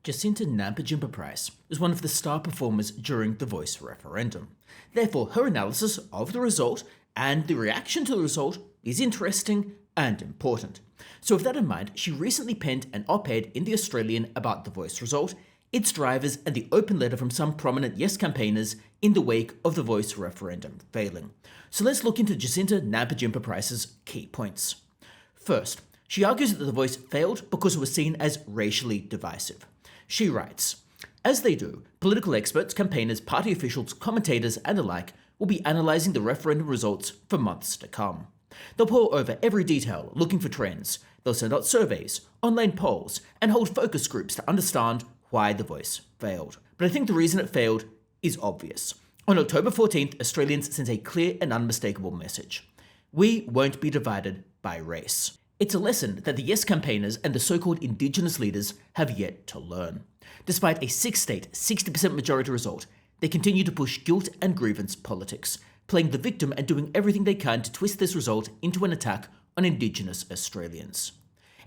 Jacinta Nampijinpa Price was one of the star performers during the Voice referendum. Therefore, her analysis of the result and the reaction to the result is interesting and important. So with that in mind, she recently penned an op-ed in The Australian about the Voice result, its drivers, and the open letter from some prominent Yes campaigners in the wake of the Voice referendum failing. So let's look into Jacinta Nampijinpa Price's key points. First, she argues that the Voice failed because it was seen as racially divisive. She writes, "As they do, political experts, campaigners, party officials, commentators, and the like will be analysing the referendum results for months to come. They'll pore over every detail, looking for trends. They'll send out surveys, online polls, and hold focus groups to understand why the Voice failed. But I think the reason it failed is obvious. On October 14th, Australians sent a clear and unmistakable message. We won't be divided by race. It's a lesson that the Yes campaigners and the so-called Indigenous leaders have yet to learn. Despite a 6-state, 60% majority result, they continue to push guilt and grievance politics, playing the victim and doing everything they can to twist this result into an attack on Indigenous Australians.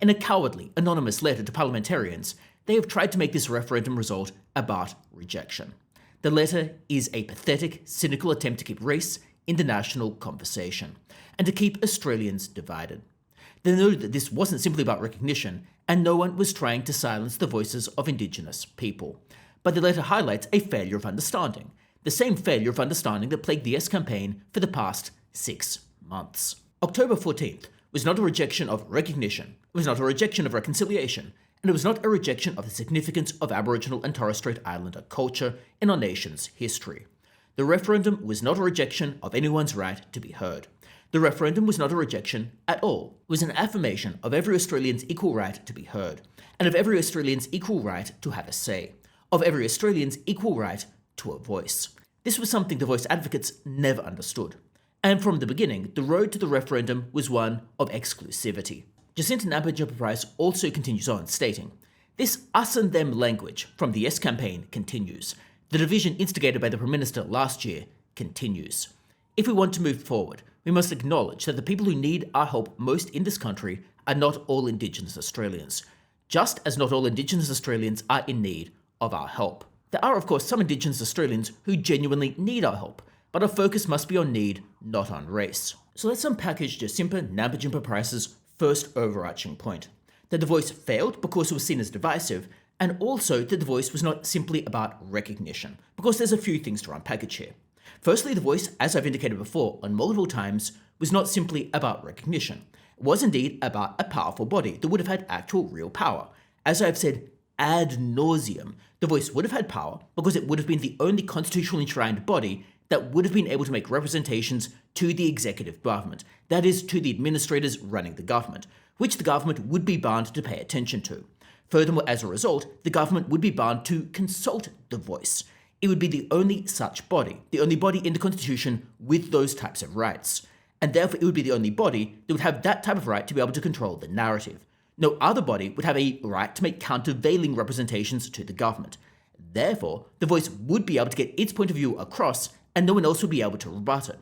In a cowardly, anonymous letter to parliamentarians, they have tried to make this referendum result about rejection. The letter is a pathetic, cynical attempt to keep race in the national conversation, and to keep Australians divided. They know that this wasn't simply about recognition, and no one was trying to silence the voices of Indigenous people. But the letter highlights a failure of understanding, the same failure of understanding that plagued the Yes campaign for the past 6 months. October 14th was not a rejection of recognition, it was not a rejection of reconciliation, and it was not a rejection of the significance of Aboriginal and Torres Strait Islander culture in our nation's history. The referendum was not a rejection of anyone's right to be heard. The referendum was not a rejection at all. It was an affirmation of every Australian's equal right to be heard, and of every Australian's equal right to have a say, of every Australian's equal right to a voice. This was something the Voice advocates never understood. And from the beginning, the road to the referendum was one of exclusivity. Jacinta Nampijinpa Price also continues on, stating, "This us and them language from the Yes campaign continues. The division instigated by the Prime Minister last year continues. If we want to move forward, we must acknowledge that the people who need our help most in this country are not all Indigenous Australians, just as not all Indigenous Australians are in need of our help. There are, of course, some Indigenous Australians who genuinely need our help, but our focus must be on need, not on race." So let's unpackage Jacinta Nampijinpa Price's first overarching point, that the Voice failed because it was seen as divisive, and also that the Voice was not simply about recognition, because there's a few things to unpackage here. Firstly, the Voice, as I've indicated before on multiple times, was not simply about recognition. It was indeed about a powerful body that would have had actual real power. As I've said ad nauseum, the Voice would have had power because it would have been the only constitutionally enshrined body that would have been able to make representations to the executive government, that is, to the administrators running the government, which the government would be bound to pay attention to. Furthermore, as a result, the government would be bound to consult the Voice. It would be the only such body, the only body in the Constitution with those types of rights. And therefore, it would be the only body that would have that type of right to be able to control the narrative. No other body would have a right to make countervailing representations to the government. Therefore, the Voice would be able to get its point of view across, and no one else would be able to rebut it.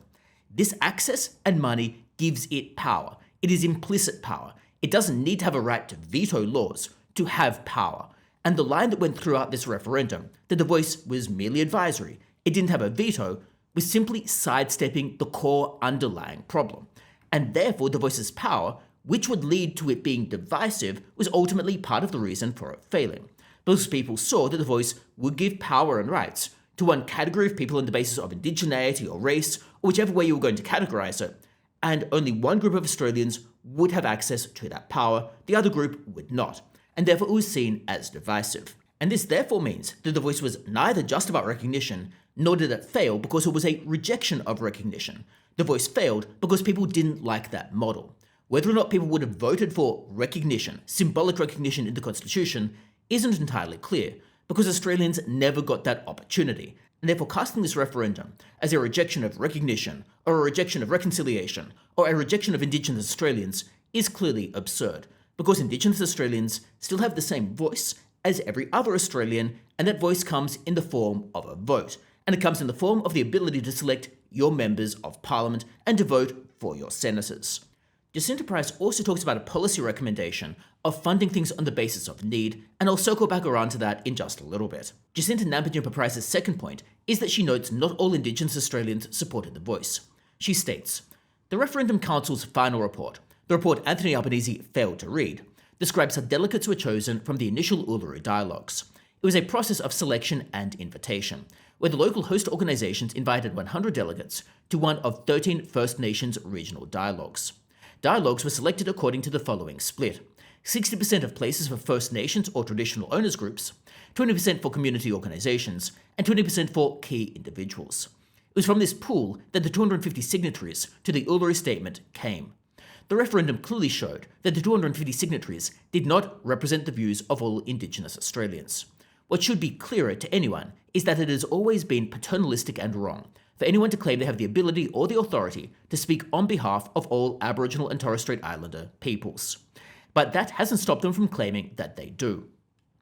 This access and money gives it power. It is implicit power. It doesn't need to have a right to veto laws to have power. And the line that went throughout this referendum, that the Voice was merely advisory, it didn't have a veto, was simply sidestepping the core underlying problem. And therefore, the Voice's power, which would lead to it being divisive, was ultimately part of the reason for it failing. Because people saw that the Voice would give power and rights to one category of people on the basis of indigeneity or race, or whichever way you were going to categorize it, and only one group of Australians would have access to that power, the other group would not, and therefore it was seen as divisive. And this therefore means that the Voice was neither just about recognition, nor did it fail because it was a rejection of recognition. The Voice failed because people didn't like that model. Whether or not people would have voted for recognition, symbolic recognition in the Constitution, isn't entirely clear, because Australians never got that opportunity, and therefore casting this referendum as a rejection of recognition, or a rejection of reconciliation, or a rejection of Indigenous Australians is clearly absurd, because Indigenous Australians still have the same voice as every other Australian, and that voice comes in the form of a vote, and it comes in the form of the ability to select your members of Parliament and to vote for your senators. Jacinta Price also talks about a policy recommendation of funding things on the basis of need, and I'll circle back around to that in just a little bit. Jacinta Nampijinpa Price's second point is that she notes not all Indigenous Australians supported the voice. She states, "The Referendum Council's final report, the report Anthony Albanese failed to read, describes how delegates were chosen from the initial Uluru dialogues. It was a process of selection and invitation, where the local host organisations invited 100 delegates to one of 13 First Nations regional dialogues. Dialogues were selected according to the following split: 60% of places for First Nations or traditional owners groups, 20% for community organisations, and 20% for key individuals. It was from this pool that the 250 signatories to the Uluru Statement came. The referendum clearly showed that the 250 signatories did not represent the views of all Indigenous Australians. What should be clearer to anyone is that it has always been paternalistic and wrong for anyone to claim they have the ability or the authority to speak on behalf of all Aboriginal and Torres Strait Islander peoples. But that hasn't stopped them from claiming that they do."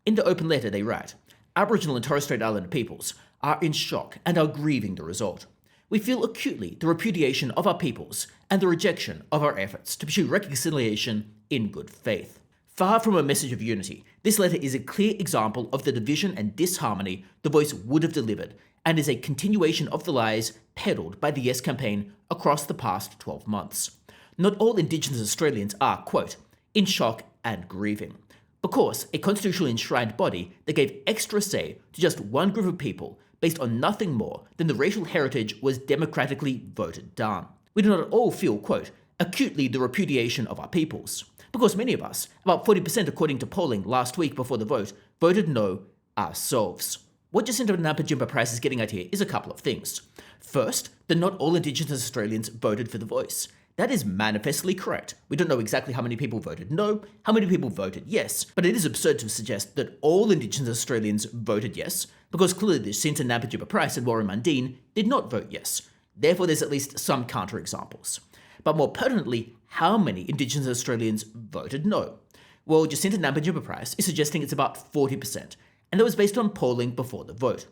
In the open letter they write, "Aboriginal and Torres Strait Islander peoples are in shock and are grieving the result. We feel acutely the repudiation of our peoples and the rejection of our efforts to pursue reconciliation in good faith." Far from a message of unity, this letter is a clear example of the division and disharmony the voice would have delivered, and is a continuation of the lies peddled by the Yes campaign across the past 12 months. Not all Indigenous Australians are, quote, "in shock and grieving." Because a constitutionally enshrined body that gave extra say to just one group of people based on nothing more than the racial heritage was democratically voted down. We do not all feel, quote, "acutely the repudiation of our peoples." Because many of us, about 40% according to polling last week before the vote, voted no ourselves. What Jacinta Nampijinpa Price is getting at here is a couple of things. First, that not all Indigenous Australians voted for the voice. That is manifestly correct. We don't know exactly how many people voted no, how many people voted yes, but it is absurd to suggest that all Indigenous Australians voted yes, because clearly Jacinta Nampijinpa Price and Warren Mundine did not vote yes. Therefore, there's at least some counterexamples. But more pertinently, how many Indigenous Australians voted no? Well, Jacinta Nampijinpa Price is suggesting it's about 40%, and that was based on polling before the vote.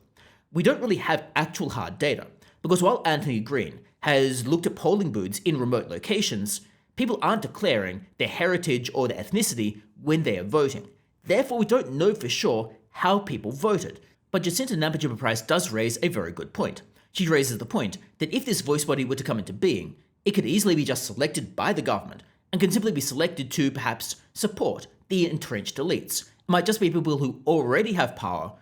We don't really have actual hard data, because while Anthony Green has looked at polling booths in remote locations, people aren't declaring their heritage or their ethnicity when they are voting. Therefore, we don't know for sure how people voted. But Jacinta Nampijinpa Price does raise a very good point. She raises the point that if this voice body were to come into being, it could easily be just selected by the government and can simply be selected to perhaps support the entrenched elites. It might just be people who already have power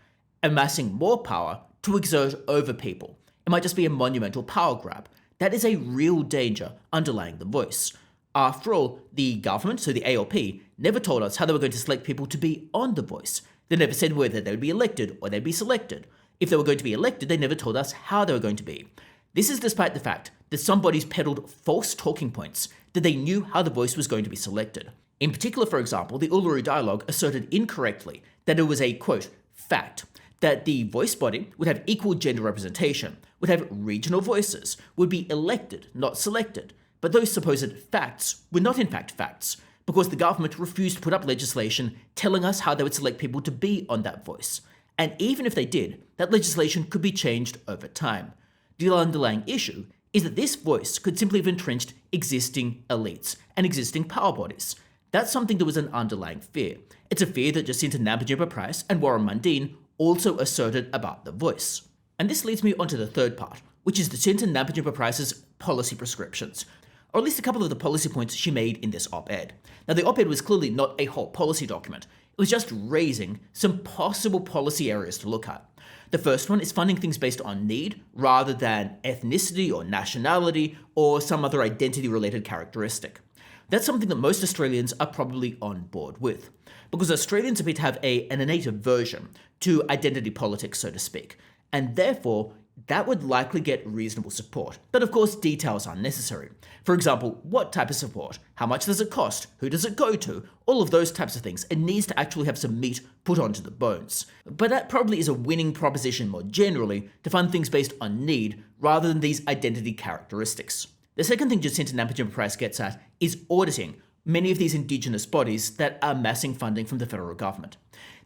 amassing more power to exert over people. It might just be a monumental power grab. That is a real danger underlying the voice. After all, the government, so the ALP, never told us how they were going to select people to be on the voice. They never said whether they would be elected or they'd be selected. If they were going to be elected, they never told us how they were going to be. This is despite the fact that some bodies peddled false talking points that they knew how the voice was going to be selected. In particular, for example, the Uluru Dialogue asserted incorrectly that it was a, quote, fact, that the voice body would have equal gender representation, would have regional voices, would be elected, not selected. But those supposed facts were not in fact facts, because the government refused to put up legislation telling us how they would select people to be on that voice. And even if they did, that legislation could be changed over time. The underlying issue is that this voice could simply have entrenched existing elites and existing power bodies. That's something that was an underlying fear. It's a fear that Jacinta Nampijinpa Price and Warren Mundine also asserted about the voice. And this leads me on to the third part, which is Jacinta Nampijinpa Price's policy prescriptions, or at least a couple of the policy points she made in this op-ed. Now, the op-ed was clearly not a whole policy document. It was just raising some possible policy areas to look at. The first one is funding things based on need rather than ethnicity or nationality or some other identity-related characteristic. That's something that most Australians are probably on board with, because Australians appear to have an innate aversion to identity politics, so to speak, and therefore that would likely get reasonable support. But of course, details are necessary. For example, what type of support? How much does it cost? Who does it go to? All of those types of things. It needs to actually have some meat put onto the bones. But that probably is a winning proposition more generally, to fund things based on need rather than these identity characteristics. The second thing Jacinta Nampijinpa Price gets at is auditing many of these Indigenous bodies that are amassing funding from the federal government.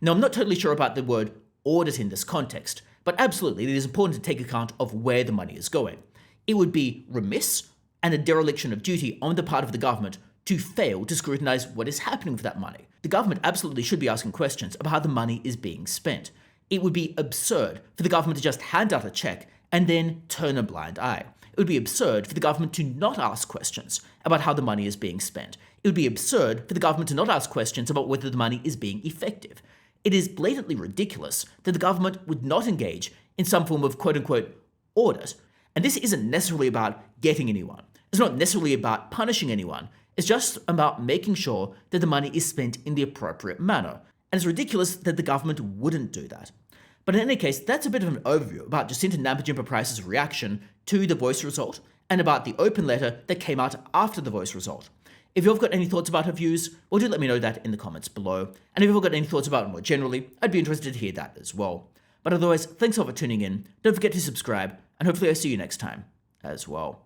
Now, I'm not totally sure about the word audit in this context, but absolutely, it is important to take account of where the money is going. It would be remiss and a dereliction of duty on the part of the government to fail to scrutinise what is happening with that money. the government absolutely should be asking questions about how the money is being spent. It would be absurd for the government to just hand out a check and then turn a blind eye. It would be absurd for the government to not ask questions about how the money is being spent. It would be absurd for the government to not ask questions about whether the money is being effective. It is blatantly ridiculous that the government would not engage in some form of quote-unquote audit. And this isn't necessarily about getting anyone. It's not necessarily about punishing anyone. It's just about making sure that the money is spent in the appropriate manner. And it's ridiculous that the government wouldn't do that. But in any case, that's a bit of an overview about Jacinta Nampijinpa Price's reaction to the Voice result and about the open letter that came out after the Voice result. If you've got any thoughts about her views, well, do let me know that in the comments below. And if you've got any thoughts about it more generally, I'd be interested to hear that as well. But otherwise, thanks all for tuning in. Don't forget to subscribe, and hopefully I'll see you next time as well.